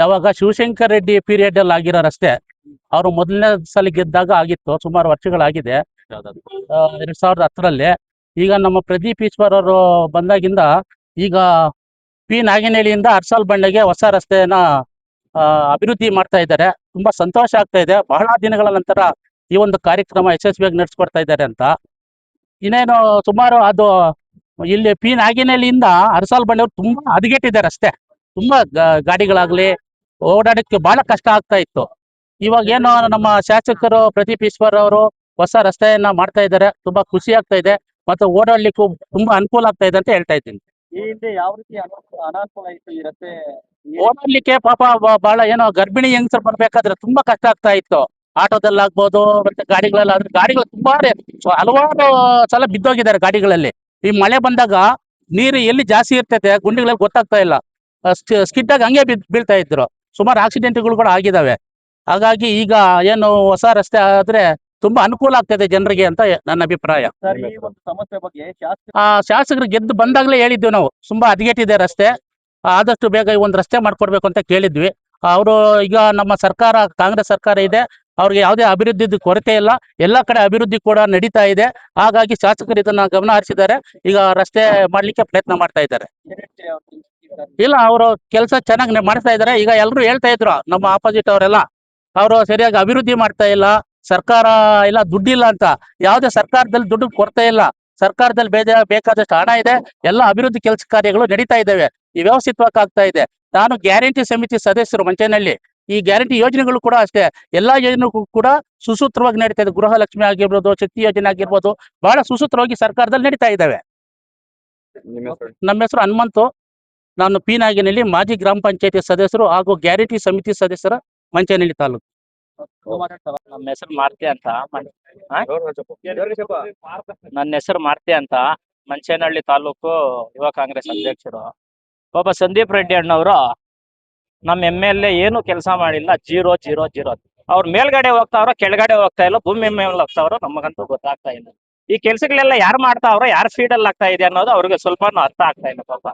ಯಾವಾಗ ಶಿವಶಂಕರ್ ರೆಡ್ಡಿ ಪೀರಿಯಡ್ ಅಲ್ಲಿ ಆಗಿರೋ ರಸ್ತೆ. ಅವರು ಮೊದಲನೇ ಸಲ ಗೆದ್ದಾಗ ಆಗಿತ್ತು, ಸುಮಾರು ವರ್ಷಗಳಾಗಿದೆ. 2010ರಲ್ಲಿ. ಈಗ ನಮ್ಮ ಪ್ರದೀಪ್ ಈಶ್ವರ್ ಅವರು ಬಂದಾಗಿಂದ ಈಗ ಪಿ ನಾಗಿನಹಳ್ಳಿಯಿಂದ ಅರ್ಸಾಲ್ ಬಂಡೆಗೆ ಹೊಸ ರಸ್ತೆಯನ್ನ ಅಭಿವೃದ್ಧಿ ಮಾಡ್ತಾ ಇದ್ದಾರೆ. ತುಂಬಾ ಸಂತೋಷ ಆಗ್ತಾ ಇದೆ. ಬಹಳ ದಿನಗಳ ನಂತರ ಈ ಒಂದು ಕಾರ್ಯಕ್ರಮ ಯಶಸ್ವಿಯಾಗಿ ನಡೆಸ್ಕೊಡ್ತಾ ಇದ್ದಾರೆ ಅಂತ. ಇನ್ನೇನು ಸುಮಾರು ಅದು ಇಲ್ಲಿ ಪಿ ನಾಗಿನಹಳ್ಳಿಯಿಂದ ಅರಸಾಲ್ ಬಂಡೆಯವರು ತುಂಬಾ ಹದಗೆಟ್ಟಿದೆ ರಸ್ತೆ. ತುಂಬಾ ಗಾಡಿಗಳಾಗ್ಲಿ ಓಡಾಡಕ್ಕೆ ಬಹಳ ಕಷ್ಟ ಆಗ್ತಾ ಇತ್ತು. ಇವಾಗ ಏನು ನಮ್ಮ ಶಾಸಕರು ಪ್ರದೀಪ್ ಈಶ್ವರ್ ಅವರು ಹೊಸ ರಸ್ತೆಯನ್ನ ಮಾಡ್ತಾ ಇದ್ದಾರೆ. ತುಂಬಾ ಖುಷಿ ಆಗ್ತಾ ಇದೆ ಮತ್ತು ಓಡಾಡ್ಲಿಕ್ಕೂ ತುಂಬಾ ಅನುಕೂಲ ಆಗ್ತಾ ಇದೆ ಅಂತ ಹೇಳ್ತಾ ಇದ್ದೀನಿ. ಈ ಹಿಂದೆ ಯಾವ ರೀತಿ ಅನಾನುಕೂಲ ಇತ್ತು ಈ ರಸ್ತೆ? ಓಡಾಡ್ಲಿಕ್ಕೆ ಪಾಪ ಬಹಳ ಏನೋ ಗರ್ಭಿಣಿ ಹೆಂಗಸರು ಬರ್ಬೇಕಾದ್ರೆ ತುಂಬಾ ಕಷ್ಟ ಆಗ್ತಾ ಇತ್ತು. ಆಟೋದಲ್ಲಾಗ್ಬೋದು ಮತ್ತೆ ಗಾಡಿಗಳಲ್ಲಾದ್ರೆ ಗಾಡಿಗಳು ತುಂಬಾ ಹಲವಾರು ಸಲ ಬಿದ್ದೋಗಿದ್ದಾರೆ ಗಾಡಿಗಳಲ್ಲಿ. ಈ ಮಳೆ ಬಂದಾಗ ನೀರು ಎಲ್ಲಿ ಜಾಸ್ತಿ ಇರ್ತೈತೆ ಗುಂಡಿಗಳಲ್ಲಿ ಗೊತ್ತಾಗ್ತಾ ಇಲ್ಲ. ಸ್ಕಿಡ್ ಆಗಿ ಹಂಗೆ ಬೀಳ್ತಾ ಇದ್ರು. ಸುಮಾರು ಆಕ್ಸಿಡೆಂಟ್ಗಳು ಕೂಡ ಆಗಿದಾವೆ. ಹಾಗಾಗಿ ಈಗ ಏನು ಹೊಸ ರಸ್ತೆ ಆದ್ರೆ ತುಂಬಾ ಅನುಕೂಲ ಆಗ್ತದೆ ಜನರಿಗೆ ಅಂತ ನನ್ನ ಅಭಿಪ್ರಾಯ. ಸರ್, ಈ ಒಂದು ಸಮಸ್ಯೆ ಬಗ್ಗೆ ಶಾಸಕರು ಗೆದ್ದು ಬಂದಾಗ್ಲೇ ಹೇಳಿದ್ವಿ ನಾವು, ತುಂಬಾ ಹದಗೆಟ್ಟಿದೆ ರಸ್ತೆ, ಆದಷ್ಟು ಬೇಗ ಈ ಒಂದು ರಸ್ತೆ ಮಾಡ್ಕೊಡ್ಬೇಕು ಅಂತ ಕೇಳಿದ್ವಿ. ಅವರು ಈಗ ನಮ್ಮ ಸರ್ಕಾರ ಕಾಂಗ್ರೆಸ್ ಸರ್ಕಾರ ಇದೆ, ಅವ್ರಿಗೆ ಯಾವುದೇ ಅಭಿವೃದ್ಧಿ ಕೊರತೆ ಇಲ್ಲ, ಎಲ್ಲ ಕಡೆ ಅಭಿವೃದ್ಧಿ ಕೂಡ ನಡೀತಾ ಇದೆ. ಹಾಗಾಗಿ ಶಾಸಕರು ಇದನ್ನ ಗಮನ ಹರಿಸಿದ್ದಾರೆ. ಈಗ ರಸ್ತೆ ಮಾಡ್ಲಿಕ್ಕೆ ಪ್ರಯತ್ನ ಮಾಡ್ತಾ ಇದ್ದಾರೆ. ಇಲ್ಲ, ಅವರು ಕೆಲಸ ಚೆನ್ನಾಗಿ ಮಾಡ್ತಾ ಇದ್ದಾರೆ. ಈಗ ಎಲ್ಲರೂ ಹೇಳ್ತಾ ಇದ್ರು ನಮ್ಮ ಆಪೋಸಿಟ್ ಅವರೆಲ್ಲ, ಅವರು ಸರಿಯಾಗಿ ಅಭಿವೃದ್ಧಿ ಮಾಡ್ತಾ ಇಲ್ಲ, ಸರ್ಕಾರ ಇಲ್ಲ ದುಡ್ಡಿಲ್ಲ ಅಂತ. ಯಾವುದೇ ಸರ್ಕಾರದಲ್ಲಿ ದುಡ್ಡು ಕೊರತೆ ಇಲ್ಲ, ಸರ್ಕಾರದಲ್ಲಿ ಬೇಕಾದಷ್ಟು ಹಣ ಇದೆ, ಎಲ್ಲ ಅಭಿವೃದ್ಧಿ ಕೆಲಸ ಕಾರ್ಯಗಳು ನಡೀತಾ ಇದ್ದಾವೆ, ಈ ವ್ಯವಸ್ಥಿತವಾಗಿ ಆಗ್ತಾ ಇದೆ. ನಾನು ಗ್ಯಾರಂಟಿ ಸಮಿತಿ ಸದಸ್ಯರು ಮಂಚೇನಹಳ್ಳಿ. ಈ ಗ್ಯಾರಂಟಿ ಯೋಜನೆಗಳು ಕೂಡ ಅಷ್ಟೇ, ಎಲ್ಲಾ ಯೋಜನೆಗೂ ಕೂಡ ಸುಸೂತ್ರವಾಗಿ ನಡೀತಾ ಇದೆ. ಗೃಹಲಕ್ಷ್ಮಿ ಆಗಿರ್ಬೋದು, ಶಕ್ತಿ ಯೋಜನೆ ಆಗಿರ್ಬೋದು, ಬಹಳ ಸುಸೂತ್ರವಾಗಿ ಸರ್ಕಾರದಲ್ಲಿ ನಡೀತಾ ಇದ್ದಾವೆ. ನಮ್ಮ ಹೆಸರು ಹನುಮಂತು. ನಾನು ಪಿ ನಾಗಿನಹಳ್ಳಿ ಮಾಜಿ ಗ್ರಾಮ ಪಂಚಾಯತಿ ಸದಸ್ಯರು ಹಾಗೂ ಗ್ಯಾರಂಟಿ ಸಮಿತಿ ಸದಸ್ಯರ ಮಂಚೇನಹಳ್ಳಿ ತಾಲೂಕು. ನಮ್ಮ ಹೆಸರು ಮಾರುತಿ ಅಂತ. ನನ್ನ ಹೆಸರು ಮಾರುತಿ ಅಂತ, ಮಂಚೇನಹಳ್ಳಿ ತಾಲೂಕು ಯುವ ಕಾಂಗ್ರೆಸ್ ಅಧ್ಯಕ್ಷರು. ಒಬ್ಬ ಸಂದೀಪ್ ರೆಡ್ಡಿ ಅಣ್ಣವರು ನಮ್ಮ MLA ಏನು ಕೆಲಸ ಮಾಡಿಲ್ಲ, 0-0-0. ಅವ್ರ ಮೇಲ್ಗಡೆ ಹೋಗ್ತಾವ್ರೋ ಕೆಳಗಡೆ ಹೋಗ್ತಾ ಇಲ್ಲ, ಭೂಮಿ ಮೇಲೆ ಹೋಗ್ತಾವ್ರೋ ನಮಗಂತೂ ಗೊತ್ತಾಗ್ತಾ ಇಲ್ಲ. ಈ ಕೆಲ್ಸಗಳೆಲ್ಲ ಯಾರು ಮಾಡ್ತಾವ್ರೋ, ಯಾರು ಫೀಡಲ್ಲಿ ಆಗ್ತಾ ಇದೆ ಅನ್ನೋದು ಅವ್ರಿಗೆ ಸ್ವಲ್ಪ ಅರ್ಥ ಆಗ್ತಾ ಇಲ್ಲ. ಪಾಪ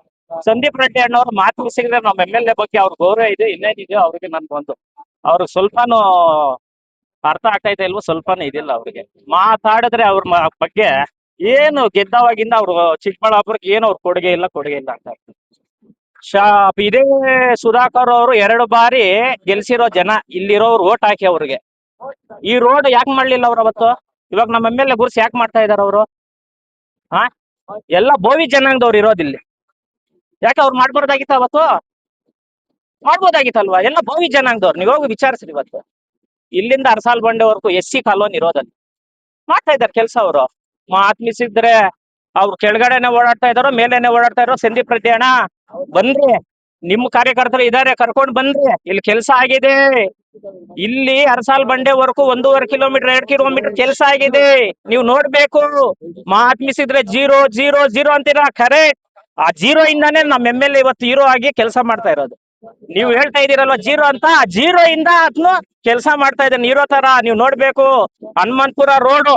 ಸಂದೀಪ್ ರೆಡ್ಡಿ ಅಣ್ಣವ್ರು ಮಾತು ಸಿಗದೆ ನಮ್ಮ MLA ಬಗ್ಗೆ ಅವ್ರ ಗೌರವ ಇದೆ, ಇನ್ನೇನಿದೆಯೋ ಅವ್ರಿಗೆ ನನ್ಗೊಂದು ಅವ್ರಿಗೆ ಸ್ವಲ್ಪನೂ ಅರ್ಥ ಆಗ್ತೈತೆ ಇಲ್ವೋ, ಸ್ವಲ್ಪನೂ ಇದಿಲ್ಲ ಅವ್ರಿಗೆ. ಮಾತಾಡಿದ್ರೆ ಅವ್ರ ಬಗ್ಗೆ ಏನು ಗೆದ್ದವಾಗಿಂದ ಅವ್ರು ಚಿಕ್ಕಬಳ್ಳಾಪುರಕ್ಕೆ ಏನು ಅವ್ರ ಕೊಡುಗೆ ಇಲ್ಲ ಅಂತ. ಇದೇ ಸುಧಾಕರ್ ಅವರು 2 ಬಾರಿ ಗೆಲ್ಸಿರೋ ಜನ, ಇಲ್ಲಿರೋರು ಓಟ್ ಹಾಕಿ ಅವ್ರಿಗೆ. ಈ ರೋಡ್ ಯಾಕೆ ಮಾಡ್ಲಿಲ್ಲ ಅವ್ರು ಅವತ್ತು? ಇವಾಗ ನಮ್ಮ MLA ಗುರ್ಸ್ ಯಾಕೆ ಮಾಡ್ತಾ ಇದಾರೆ ಅವರು? ಎಲ್ಲ ಬೋವಿ ಜನಾಂಗದವ್ರು ಇರೋದಿಲ್ಲಿ, ಯಾಕೆ ಅವ್ರು ಮಾಡ್ಬಾರ್ದಾಗಿತ್ತ ಅವತ್ತು? ಮಾಡ್ಬೋದಾಗಿತ್ತಲ್ವಾ? ಎಲ್ಲ ಬೋವಿ ಜನಾಂಗದವ್ರು, ನೀವು ಹೋಗಿ ವಿಚಾರಿಸ್ರಿ. ಇವತ್ತು ಇಲ್ಲಿಂದ ಅರಸಾಲ್ ಬಂಡೆವರೆಗೂ SC ಕಾಲೋನಿ ಇರೋದಲ್ಲಿ ಮಾಡ್ತಾ ಇದ್ದಾರೆ ಕೆಲಸ. ಅವರು ಆತ್ಮಿಸಿದ್ರೆ ಅವ್ರು ಕೆಳಗಡೆನೆ ಓಡಾಡ್ತಾ ಇದಾರೋ ಮೇಲೆನೆ ಓಡಾಡ್ತಾ ಇರೋ. ಸಂದೀಪ್ ರೆಡ್ಡಿ ಅಣ್ಣ ಬನ್ರಿ, ನಿಮ್ಮ ಕಾರ್ಯಕರ್ತರು ಇದಾರೆ, ಕರ್ಕೊಂಡ್ ಬನ್ರಿ, ಇಲ್ಲಿ ಕೆಲಸ ಆಗಿದೆ. ಇಲ್ಲಿ ಅರಸಾಲ್ ಬಂಡೆವರೆಗೂ 1.5 ಕಿಲೋಮೀಟರ್ 2 ಕಿಲೋಮೀಟರ್ ಕೆಲಸ ಆಗಿದೆ, ನೀವು ನೋಡ್ಬೇಕು. ಆತ್ಮಿಸಿದ್ರೆ 0-0-0 ಅಂತೀರಾ, ಕರೆಕ್ಟ್. ಆ 0 ಇಂದಾನೇ ನಮ್ಮ MLA ಇವತ್ತು ಹೀರೋ ಆಗಿ ಕೆಲಸ ಮಾಡ್ತಾ ಇರೋದು. ನೀವು ಹೇಳ್ತಾ ಇದೀರಲ್ವಾ 0 ಅಂತ, 0 ಇಂದ ಅದನ್ನು ಕೆಲಸ ಮಾಡ್ತಾ ಇದ್ದಾನೆ ಹೀರೋ ತರ. ನೀವು ನೋಡ್ಬೇಕು. ಹನುಮಂತಪುರ ರೋಡ್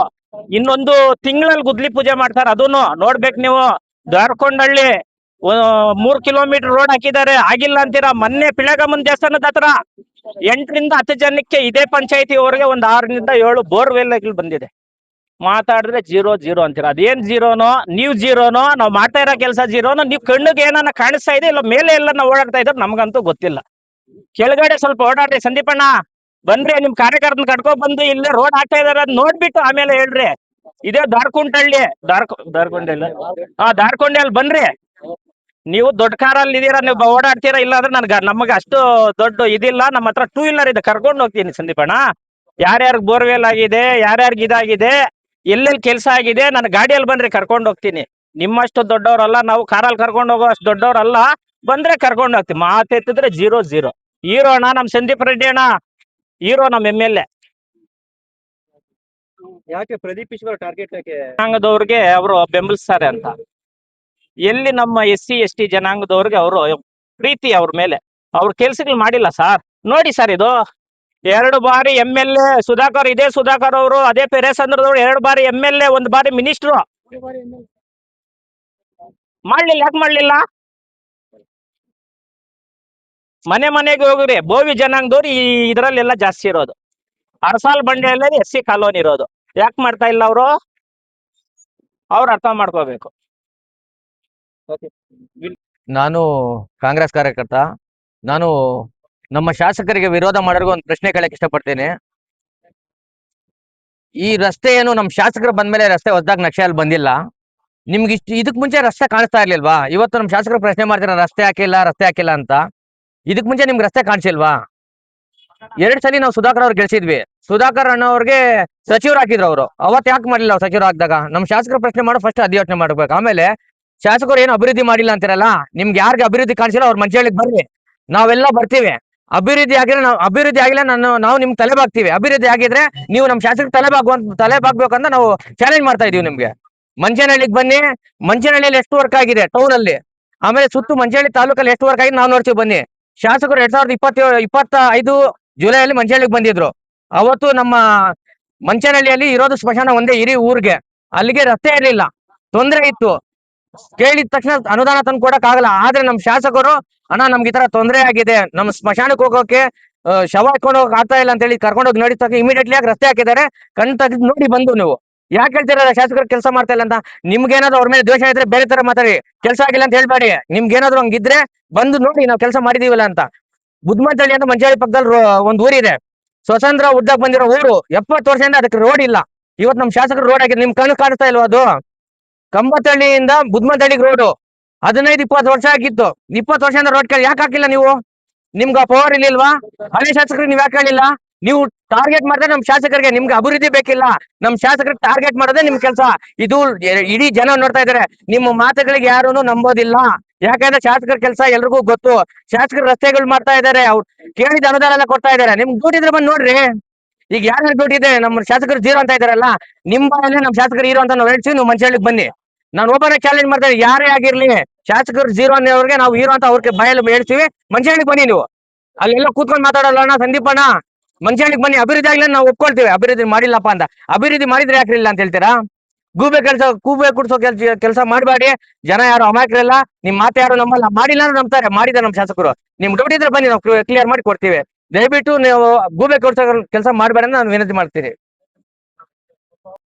ಇನ್ನೊಂದು ತಿಂಗಳಲ್ಲಿ ಗುದ್ಲಿ ಪೂಜೆ ಮಾಡ್ತಾರೆ, ಅದನ್ನು ನೋಡ್ಬೇಕು ನೀವು. ದಾರ್ಕೊಂಡಹಳ್ಳಿ 3 ಕಿಲೋಮೀಟರ್ ರೋಡ್ ಹಾಕಿದ್ದಾರೆ, ಆಗಿಲ್ಲ ಅಂತೀರಾ. ಮೊನ್ನೆ ಪಿಳಗಮ್ಮನ ದೇವಸ್ಥಾನದ ಹತ್ರ 8ರಿಂದ 10 ಜನಕ್ಕೆ ಇದೇ ಪಂಚಾಯತಿ ಅವರಿಗೆ ಒಂದು 6ರಿಂದ 7 ಬೋರ್ವೆಲ್ ಬಂದಿದೆ. ಮಾತಾಡಿದ್ರೆ 0-0 ಅಂತೀರಾ. ಅದೇನ್ 0ನೋ, ನೀವು 0ನೋ, ನಾವು ಮಾಡ್ತಾ ಇರೋ ಕೆಲಸ 0ನೋ, ನೀವು ಕಣ್ಣಿಗೆ ಏನಾನ ಕಾಣಿಸ್ತಾ ಇದೆ ಇಲ್ಲ ಮೇಲೆ ಎಲ್ಲ ನಾವು ಓಡಾಡ್ತಾ ಇದ್ರೆ ನಮ್ಗಂತೂ ಗೊತ್ತಿಲ್ಲ. ಕೆಳಗಡೆ ಸ್ವಲ್ಪ ಓಡಾಡ್ರಿ ಸಂದೀಪಣ್ಣ, ಬನ್ರಿ ನಿಮ್ ಕಾರ್ಯಕರ್ತನ ಕಟ್ಕೊಂಡ್ ಬಂದು ಇಲ್ಲೇ ರೋಡ್ ಹಾಕ್ತಾ ಇದಾರೆ ಅದ್ ನೋಡ್ಬಿಟ್ಟು ಆಮೇಲೆ ಹೇಳ್ರಿ. ಇದೇ ದಾರ್ಕೊಂಡಹಳ್ಳಿ ದಾರ್ಕೊಂಡಹಳ್ಳಿ ಬನ್ರಿ. ನೀವು ದೊಡ್ಡ ಕಾರಲ್ಲಿ ಇದೀರಾ, ನೀವು ಓಡಾಡ್ತೀರಾ. ಇಲ್ಲ ಅಂದ್ರೆ ನಮಗೆ ಅಷ್ಟು ದೊಡ್ಡ ಇದಿಲ್ಲ, ನಮ್ಮ ಹತ್ರ 2 ವೀಲರ್ ಇದೆ, ಕರ್ಕೊಂಡು ಹೋಗ್ತೀನಿ ಸಂದೀಪಣ್ಣ. ಯಾರ್ಯಾರಿಗೆ ಬೋರ್ವೆಲ್ ಆಗಿದೆ, ಯಾರ್ಯಾರಿಗೆ ಇದಾಗಿದೆ, ಎಲ್ಲೆಲ್ಲಿ ಕೆಲಸ ಆಗಿದೆ, ನನ್ನ ಗಾಡಿಯಲ್ಲಿ ಬನ್ರಿ, ಕರ್ಕೊಂಡು ಹೋಗ್ತೀನಿ. ನಿಮ್ಮಷ್ಟು ದೊಡ್ಡವ್ರಲ್ಲ ನಾವು, ಕಾರಲ್ಲಿ ಕರ್ಕೊಂಡು ಹೋಗೋ ಅಷ್ಟು ದೊಡ್ಡವ್ರಲ್ಲ. ಬಂದ್ರೆ ಕರ್ಕೊಂಡು ಹೋಗ್ತೀವಿ. ಮಾತೆತ್ತಿದ್ರೆ 0-0. ಹೀರೋ ಅಣ್ಣ ನಮ್ ಸಂದೀಪ್ ರೆಡ್ಡಿ ಅಣ್ಣ, ಹೀರೋ ನಮ್ MLA. ಯಾಕೆ ಪ್ರದೀಪ್ ಈಶ್ವರ್ ಟಾರ್ಗೆಟ್ ಜನಾಂಗದವ್ರಿಗೆ ಅವರು ಬೆಂಬಲಿಸ್ತಾರೆ ಅಂತ. ಎಲ್ಲಿ ನಮ್ಮ SC ST ಜನಾಂಗದವ್ರಿಗೆ ಅವರು ಪ್ರೀತಿ ಅವ್ರ ಮೇಲೆ, ಅವ್ರ ಕೆಲ್ಸಗಳು ಮಾಡಿಲ್ಲ ಸರ್. ನೋಡಿ ಸರ್, ಇದು 2 ಬಾರಿ MLA ಸುಧಾಕರ್, ಇದೇ ಸುಧಾಕರ್ ಅವರು, ಅದೇ ಪೆರೇಸಂದ್ರದವ್ರು 2 ಬಾರಿ MLA, 1 ಬಾರಿ ಮಿನಿಸ್ಟ್ರು. ಮಾಡ್ಲಿಲ್ಲ, ಯಾಕೆ ಮಾಡ್ಲಿಲ್ಲ? ಮನೆ ಮನೆಗೆ ಹೋಗ್ರಿ, ಬೋವಿ ಜನಾಂಗದವ್ರು ಈ ಇದ್ರಲ್ಲೆಲ್ಲ ಜಾಸ್ತಿ ಇರೋದು. ಅರಸಾಲ್ ಬಂಡೆಯಲ್ಲೇ SC ಕಾಲೋನಿ ಇರೋದು. ಯಾಕೆ ಮಾಡ್ತಾ ಇಲ್ಲ ಅವರು? ಅವ್ರು ಅರ್ಥ ಮಾಡ್ಕೋಬೇಕು. ನಾನು ಕಾಂಗ್ರೆಸ್ ಕಾರ್ಯಕರ್ತ. ನಾನು ನಮ್ಮ ಶಾಸಕರಿಗೆ ವಿರೋಧ ಮಾಡೋರ್ಗೆ ಒಂದು ಪ್ರಶ್ನೆ ಕೇಳಕ್ ಇಷ್ಟಪಡ್ತೇನೆ. ಈ ರಸ್ತೆ ಏನು ನಮ್ಮ ಶಾಸಕರು ಬಂದ್ಮೇಲೆ ರಸ್ತೆ ಹೊಸದಾಗಿ ನಕ್ಷೆಯಲ್ಲಿ ಬಂದಿಲ್ಲ. ನಿಮ್ಗೆ ಇದಕ್ ಮುಂಚೆ ರಸ್ತೆ ಕಾಣಿಸ್ತಾ ಇರ್ಲಿಲ್ವಾ? ಇವತ್ತು ನಮ್ಮ ಶಾಸಕರು ಪ್ರಶ್ನೆ ಮಾಡ್ತೀರ ರಸ್ತೆ ಹಾಕಿಲ್ಲ ಅಂತ. ಇದಕ್ ಮುಂಚೆ ನಿಮ್ಗೆ ರಸ್ತೆ ಕಾಣಿಸಿಲ್ವಾ? 2 ಸಲ ನಾವು ಸುಧಾಕರ್ ಅವ್ರು ಗೆಲ್ಸಿದ್ವಿ. ಸುಧಾಕರ್ ಅಣ್ಣವ್ರಿಗೆ ಸಚಿವರು ಹಾಕಿದ್ರು ಅವರು. ಅವತ್ ಯಾಕೆ ಮಾಡಿಲ್ಲ ಅವ್ರು ಸಚಿವರು ಹಾಕಿದಾಗ? ನಮ್ಮ ಶಾಸಕರು ಪ್ರಶ್ನೆ ಮಾಡೋ ಫಸ್ಟ್ ಅದ್ ಯೋಚನೆ ಮಾಡ್ಬೇಕು. ಆಮೇಲೆ ಶಾಸಕರು ಏನು ಅಭಿವೃದ್ಧಿ ಮಾಡಿಲ್ಲ ಅಂತಿರಲ್ಲ, ನಿಮ್ಗೆ ಯಾರಿಗೆ ಅಭಿವೃದ್ಧಿ ಕಾಣಿಸಿಲ್ಲ ಅವ್ರ ಮಂಚಳಿಗೆ ಬರ್ರಿ, ನಾವೆಲ್ಲ ಬರ್ತೀವಿ. ಅಭಿವೃದ್ಧಿ ಆಗಿಲ್ಲ ನಾವು ನಿಮ್ಗೆ ತಲೆ ಬಾಗ್ತೀವಿ. ಅಭಿವೃದ್ಧಿ ಆಗಿದ್ರೆ ನೀವು ನಮ್ಮ ಶಾಸಕರು ತಲೆ ಬಾಗ್ಬೇಕಂತ ನಾವು ಚಾಲೆಂಜ್ ಮಾಡ್ತಾ ಇದೀವಿ ನಿಮ್ಗೆ. ಮಂಚನಹಳ್ಳಿಗೆ ಬನ್ನಿ, ಮಂಚನಹಳ್ಳಿಯಲ್ಲಿ ಎಷ್ಟು ವರ್ಕ್ ಆಗಿದೆ ಟೌನ್ ಅಲ್ಲಿ, ಆಮೇಲೆ ಸುತ್ತು ಮಂಚನಹಳ್ಳಿ ತಾಲೂಕಲ್ಲಿ ಎಷ್ಟು ವರ್ಕ್ ಆಗಿದೆ ನಾವು ನೋಡ್ತೀವಿ ಬನ್ನಿ. ಶಾಸಕರು 2025 ಜುಲೈಯಲ್ಲಿ ಮಂಚನಹಳ್ಳಿಗೆ ಬಂದಿದ್ರು. ಅವತ್ತು ನಮ್ಮ ಮಂಚನಹಳ್ಳಿಯಲ್ಲಿ ಇರೋದು ಸ್ಮಶಾನ ಒಂದೇ ಇಡೀ ಊರಿಗೆ. ಅಲ್ಲಿಗೆ ರಸ್ತೆ ಇರ್ಲಿಲ್ಲ, ತೊಂದರೆ ಇತ್ತು. ಕೇಳಿದ ತಕ್ಷಣ ಅನುದಾನ ತಂದು ಕೊಡಕ್ ಆಗಲ್ಲ. ಆದ್ರೆ ನಮ್ ಶಾಸಕರು ಅಣ್ಣ ನಮ್ಗೆ ಈ ತರ ತೊಂದರೆ ಆಗಿದೆ, ನಮ್ ಸ್ಮಶಾನಕ್ಕೆ ಹೋಗೋಕೆ ಶವ ಹಾಕೊಂಡು ಹೋಗಕ್ ಆಗ್ತಾ ಇಲ್ಲ ಅಂತ ಹೇಳಿ ಕರ್ಕೊಂಡೋಗಿ ನೋಡಿ ತಕ್ಷಣ ಇಮಿಡಿಯೇಟ್ಲಿ ಆಗಿ ರಸ್ತೆ ಹಾಕಿದ್ದಾರೆ. ಕಣ್ ತೆಗೆದು ನೋಡಿ ಬಂದು ನೀವು ಯಾಕೆ ಹೇಳ್ತೀರ ಶಾಸಕರು ಕೆಲಸ ಮಾಡ್ತಾ ಇಲ್ಲ ಅಂತ? ನಿಮ್ಗೇನಾದ್ರು ಅವ್ರ ಮೇಲೆ ದ್ವೇಷ ಇದ್ರೆ ಬೇರೆ ತರ ಮಾತಾಡಿ, ಕೆಲಸ ಆಗಿಲ್ಲ ಅಂತ ಹೇಳ್ಬೇಡಿ. ನಿಮ್ಗೇನಾದ್ರು ಹಂಗಿದ್ರೆ ಬಂದು ನೋಡಿ ನಾವು ಕೆಲಸ ಮಾಡಿದೀವಲ್ಲ ಅಂತ. ಬುದ್ಮಂತಳ್ಳಿ ಅಂತ ಮಂಚನಹಳ್ಳಿ ಪಕ್ಕದಲ್ಲಿ ಒಂದ್ ಊರಿದೆ, ಸ್ವತಂತ್ರ ಉದ್ದಕ್ ಬಂದಿರೋ ಊರು. 70 ವರ್ಷದಿಂದ ಅದಕ್ಕೆ ರೋಡ್ ಇಲ್ಲ. ಇವತ್ತು ನಮ್ ಶಾಸಕರು ರೋಡ್ ಆಗಿದೆ, ನಿಮ್ ಕಣ್ಣು ಕಾಣಿಸ್ತಾ ಇಲ್ವಾ ಅದು? ಕಂಬತಳ್ಳಿಯಿಂದ ಬುದ್ಮಂತಳ್ಳಿಗೆ ರೋಡು 15-20 ವರ್ಷ ಆಗಿತ್ತು. 20 ವರ್ಷದಿಂದ ರೋಡ್ ಯಾಕೆ ಹಾಕಿಲ್ಲ ನೀವು? ನಿಮ್ಗೆ ಪವರ್ ಇರ್ಲಿಲ್ವಾ? ಹಳೆ ಶಾಸಕರಿಗೆ ನೀವ್ ಯಾಕೆ ಹೇಳಿಲ್ಲ? ನೀವು ಟಾರ್ಗೆಟ್ ಮಾಡಿದ್ರೆ ನಮ್ ಶಾಸಕರಿಗೆ, ನಿಮ್ಗೆ ಅಭಿವೃದ್ಧಿ ಬೇಕಿಲ್ಲ, ನಮ್ ಶಾಸಕರಿಗೆ ಟಾರ್ಗೆಟ್ ಮಾಡೋದೇ ನಿಮ್ ಕೆಲಸ. ಇದು ಇಡೀ ಜನ ನೋಡ್ತಾ ಇದಾರೆ. ನಿಮ್ಮ ಮಾತುಗಳಿಗೆ ಯಾರು ನಂಬೋದಿಲ್ಲ. ಯಾಕಂದ್ರೆ ಶಾಸಕರ ಕೆಲಸ ಎಲ್ರಿಗೂ ಗೊತ್ತು. ಶಾಸಕರು ರಸ್ತೆಗಳು ಮಾಡ್ತಾ ಇದಾರೆ, ಅವ್ರು ಕೇಳಿದ ಅನುದಾನ ಎಲ್ಲ ಕೊಡ್ತಾ ಇದಾರೆ. ನಿಮ್ಗೆ ದುಡ್ಡು ಇದ್ರೆ ಬಂದ್ ನೋಡ್ರಿ. ಈಗ ಯಾರು ದುಡ್ಡು ಇದೆ? ನಮ್ಮ ಶಾಸಕರು 0 ಅಂತ ಇದಾರಲ್ಲ, ನಿಮ್ ಬಾಯಲ್ಲಿ ನಮ್ ಶಾಸಕರು ಹೀರೋ ಅಂತ ನಾವು ಹೇಳ್ತೀವಿ. ನೀವು ಮಂಚನಹಳ್ಳಿಗೆ ಬನ್ನಿ, ನಾನು ಒಬ್ಬನೇ ಚಾಲೆಂಜ್ ಮಾಡ್ತೇನೆ. ಯಾರೇ ಆಗಿರ್ಲಿ, ಶಾಸಕರು 0 ಅನ್ನೋರ್ಗೆ ನಾವು ಹೀರೋ ಅಂತ ಅವ್ರಿಗೆ ಬಾಯಲ್ಲಿ ಹೇಳ್ತೀವಿ. ಮಂಚನಹಳ್ಳಿಗೆ ಬನ್ನಿ ನೀವು, ಅಲ್ಲೆಲ್ಲ ಕೂತ್ಕೊಂಡು ಮಾತಾಡಲ್ಲ ಅಣ್ಣ ಸಂದೀಪ್ ಅಣ್ಣ. ಮಂಚನಹಳ್ಳಿಗೆ ಬನ್ನಿ. ಅಭಿವೃದ್ಧಿ ಆಗಿಲ್ಲ ನಾವು ಒಪ್ಕೊಳ್ತೀವಿ, ಅಭಿವೃದ್ಧಿ ಮಾಡಿಲ್ಲಪ್ಪ ಅಂತ. ಅಭಿವೃದ್ಧಿ ಮಾಡಿದ್ರೆ ಯಾಕ್ರಿಲ್ಲ ಅಂತ ಹೇಳ್ತೀರಾ? ಕೂಬೆ ಕುಡ್ಸೋ ಕೆಲಸ ಮಾಡಬೇಡಿ. ಜನ ಯಾರು ಅಮಾಯಕರಲ್ಲ, ನಿಮ್ ಮಾತು ಯಾರು ನಮ್ಮಲ್ಲ. ಮಾಡಿಲ್ಲ ಅಂದ್ರೆ ನಂಬ್ತಾರೆ, ಮಾಡಿದ ನಮ್ ಶಾಸಕರು. ನಿಮ್ ದುಡ್ಡು ಇದ್ರೆ ಬನ್ನಿ, ನಾವು ಕ್ಲಿಯರ್ ಮಾಡಿ ಕೊಡ್ತೀವಿ. ದಯವಿಟ್ಟು ನೀವು ಗೂಬೆ ಕೊಡ್ಸೋ ಕೆಲಸ ಮಾಡಬೇಡ ಅಂತ ನಾನು ವಿನಂತಿ ಮಾಡ್ತೀನಿ.